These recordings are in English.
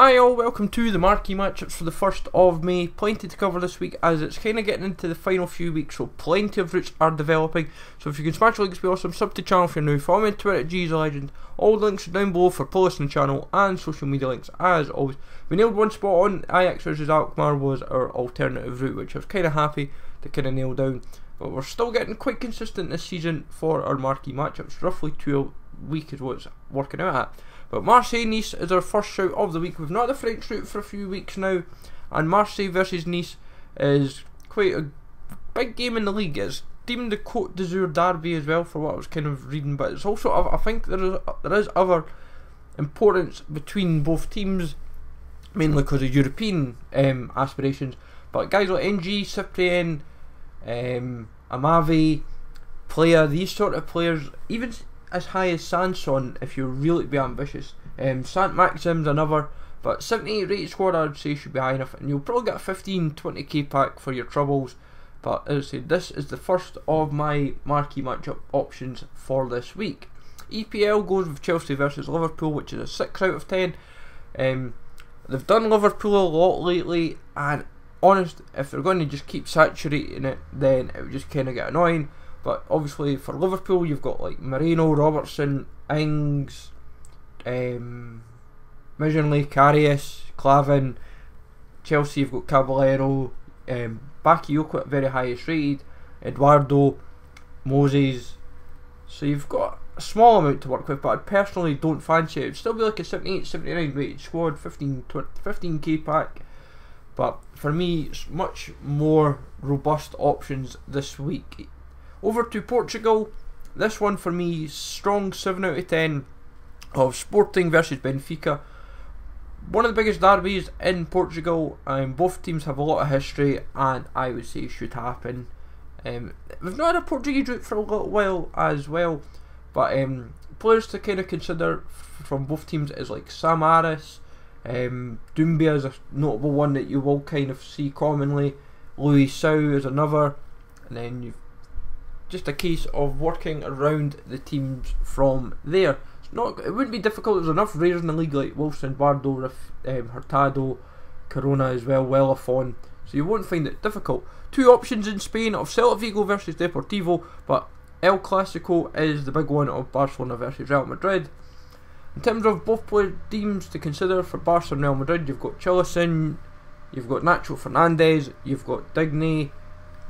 Hi all, welcome to the Marquee Matchups for the 1st of May. Plenty to cover this week as it's kind of getting into the final few weeks, so plenty of routes are developing. So if you can smash the links, be awesome. Sub to the channel if you're new. Follow me on Twitter at GZLegend. All the links are down below for playlists on the channel and social media links as always. We nailed one spot on Ajax versus Alkmaar was our alternative route, which I was kind of happy to kind of nail down. But we're still getting quite consistent this season for our Marquee Matchups. Roughly 2 a week is what it's working out at. But Marseille-Nice is our first shout of the week. We've not had the French route for a few weeks now, and Marseille versus Nice is quite a big game in the league. It's deemed the Côte d'Azur derby as well, for what I was kind of reading, but it's also, I think there is other importance between both teams, mainly because of European aspirations. But guys like NG, Cyprien, Amavi, Player, these sort of players, even as high as Sanson if you really be ambitious. Sant Maxim's another, but 78 rated squad I would say should be high enough, and you'll probably get a 15-20k pack for your troubles. But as I said, this is the first of my Marquee Matchup options for this week. EPL goes with Chelsea versus Liverpool, which is a 6 out of 10. They've done Liverpool a lot lately, and honest, if they're going to just keep saturating it, then it would just kind of get annoying. But obviously for Liverpool you've got like Moreno, Robertson, Ings, Mijonley, Karius, Clavin. Chelsea you've got Caballero, Bakayoko at very highest rated, Eduardo, Moses. So you've got a small amount to work with, but I personally don't fancy it. It would still be like a 78-79 rated squad, 15k pack. But for me it's much more robust options this week. Over to Portugal, this one for me, strong 7 out of 10 of Sporting versus Benfica. One of the biggest derbies in Portugal, both teams have a lot of history, and I would say should happen. We've not had a Portuguese route for a little while as well, but players to kind of consider from both teams is like Samaras, Doumbia is a notable one that you will kind of see commonly, Louis Sau is another, and then you've just a case of working around the teams from there. It wouldn't be difficult. There's enough rares in the league like Wilson, Bardo, Hurtado, Corona as well, Wellafon, so you won't find it difficult. 2 options in Spain of Celta Vigo versus Deportivo, but El Clasico is the big one of Barcelona versus Real Madrid. In terms of both player teams to consider for Barca and Real Madrid, you've got Chilison, you've got Nacho Fernandez, you've got Digne,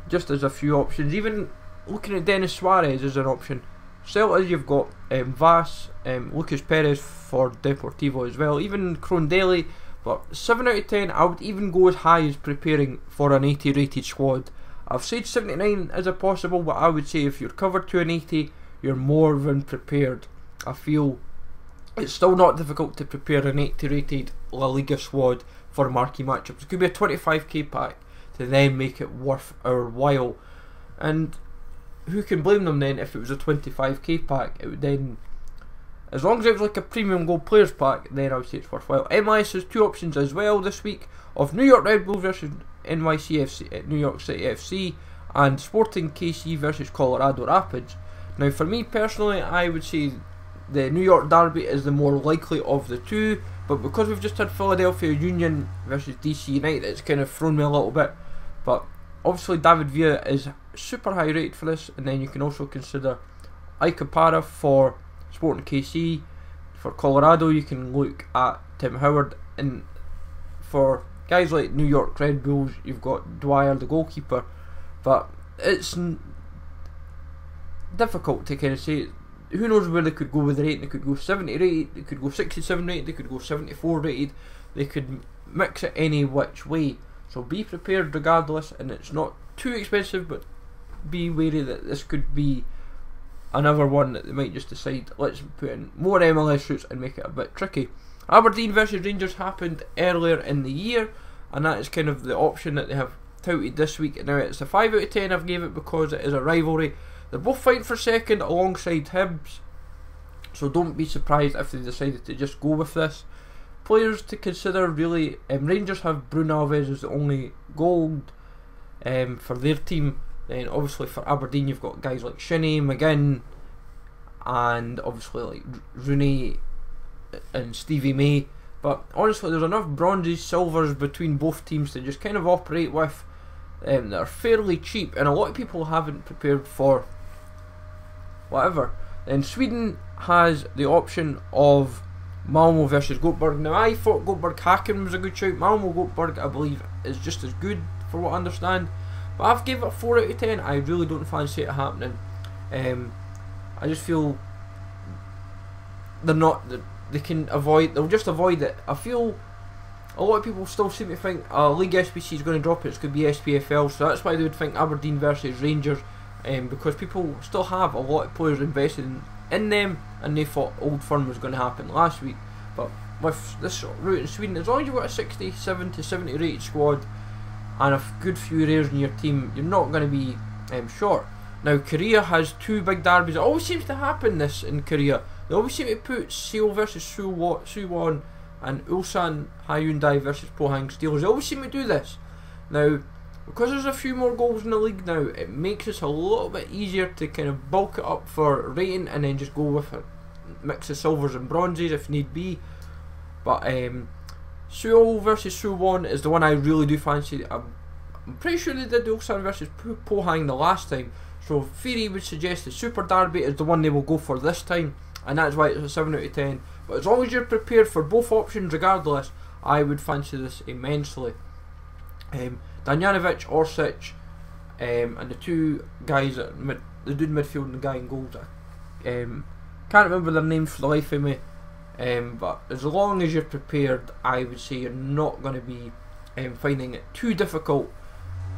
just as a few options. Even looking at Denis Suarez as an option. Celta you've got Vas, Lucas Perez for Deportivo as well, even Crondelli. But 7 out of 10 I would even go as high as preparing for an 80 rated squad. I've said 79 is a possible, but I would say if you're covered to an 80 you're more than prepared. I feel it's still not difficult to prepare an 80 rated La Liga squad for Marquee Matchups. It could be a 25k pack to then make it worth our while. And who can blame them then if it was a 25k pack? It would then, as long as it was like a premium gold players pack, then I would say it's worthwhile. MLS has 2 options as well this week of New York Red Bull versus NYCFC at New York City FC, and Sporting KC versus Colorado Rapids. Now for me personally, I would say the New York derby is the more likely of the two, but because we've just had Philadelphia Union versus DC United, it's kind of thrown me a little bit. But obviously David Villa is super high rated for this, and then you can also consider Icapara for Sporting KC. For Colorado you can look at Tim Howard, and for guys like New York Red Bulls you've got Dwyer the goalkeeper. But it's difficult to kind of say. Who knows where they could go with the rating? They could go 70 rated, they could go 67 rated, they could go 74 rated, they could mix it any which way. So be prepared regardless, and it's not too expensive, but be wary that this could be another one that they might just decide, let's put in more MLS routes and make it a bit tricky. Aberdeen versus Rangers happened earlier in the year, and that is kind of the option that they have touted this week. Now it's a 5 out of 10 I've gave it because it is a rivalry. They're both fighting for second alongside Hibs, so don't be surprised if they decided to just go with this. Players to consider really, Rangers have Bruno Alves as the only gold for their team. Then obviously for Aberdeen you've got guys like Shinnie, McGinn, and obviously like Rooney and Stevie May. But honestly, there's enough bronzes, silvers between both teams to just kind of operate with that are fairly cheap, and a lot of people haven't prepared for whatever. Then Sweden has the option of Malmo versus Goteborg. Now, I thought Goteborg-Häcken was a good shout. Malmo-Goteborg, I believe, is just as good, for what I understand. But I've gave it a 4 out of 10. I really don't fancy it happening. I just feel they can avoid. They'll just avoid it. I feel a lot of people still seem to think League SBC is going to drop it. It's going to be SPFL, so that's why they would think Aberdeen versus Rangers, because people still have a lot of players invested in them, and they thought Old Firm was going to happen last week. But with this route in Sweden, as long as you've got a 67 to 70 rated squad and a good few rares in your team, you're not going to be short. Now, Korea has two big derbies. It always seems to happen this in Korea. They always seem to put Seoul versus Suwon and Ulsan Hyundai versus Pohang Steelers. They always seem to do this. Now, because there's a few more goals in the league now, it makes it a little bit easier to kind of bulk it up for rating and then just go with a mix of silvers and bronzes if need be. But Seoul versus Suwon is the one I really do fancy. I'm pretty sure they did Ulsan versus Pohang the last time, so theory would suggest the Super Derby is the one they will go for this time, and that's why it's a 7 out of 10. But as long as you're prepared for both options regardless, I would fancy this immensely. Damjanovic, Orsic, and the two guys at the dude in midfield and the guy in goals, can't remember their names for the life of me. But as long as you're prepared, I would say you're not going to be finding it too difficult.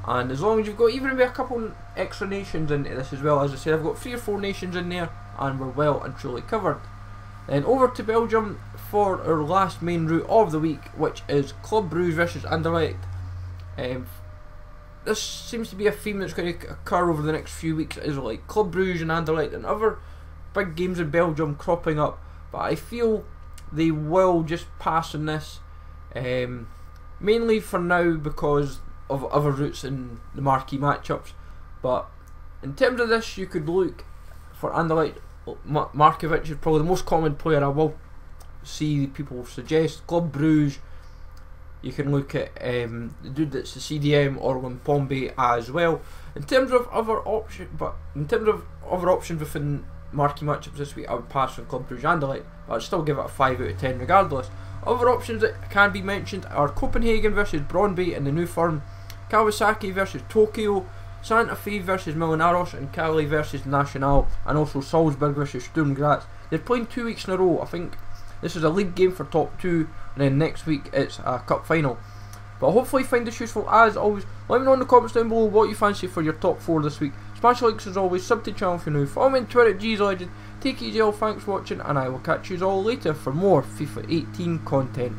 And as long as you've got even maybe a couple extra nations into this as well, as I said, I've got 3 or 4 nations in there, and we're well and truly covered. Then over to Belgium for our last main route of the week, which is Club Brugge versus Anderlecht. This seems to be a theme that's going to occur over the next few weeks. Is like Club Brugge and Anderlecht and other big games in Belgium cropping up. But I feel they will just pass on this, mainly for now because of other routes in the marquee matchups. But in terms of this, you could look for Anderlecht. Markovic is probably the most common player I will see people suggest. Club Brugge, you can look at the dude that's the CDM or Brondby as well. In terms of other options, within marquee matchups this week, I would pass on Club Brugge and Anderlecht, but I'd still give it a 5 out of 10 regardless. Other options that can be mentioned are Copenhagen versus Brondby in the new firm, Kawasaki versus Tokyo, Santa Fe versus Millonarios, and Cali versus Nacional, and also Salzburg versus Sturm Graz. They're playing 2 weeks in a row. I think this is a league game for top 2, and then next week it's a cup final. But hopefully you find this useful. As always, let me know in the comments down below what you fancy for your top 4 this week. Smash the likes as always, sub to the channel if you're new, follow me on Twitter at GZLegend. Take it easy all, thanks for watching, and I will catch you all later for more FIFA 18 content.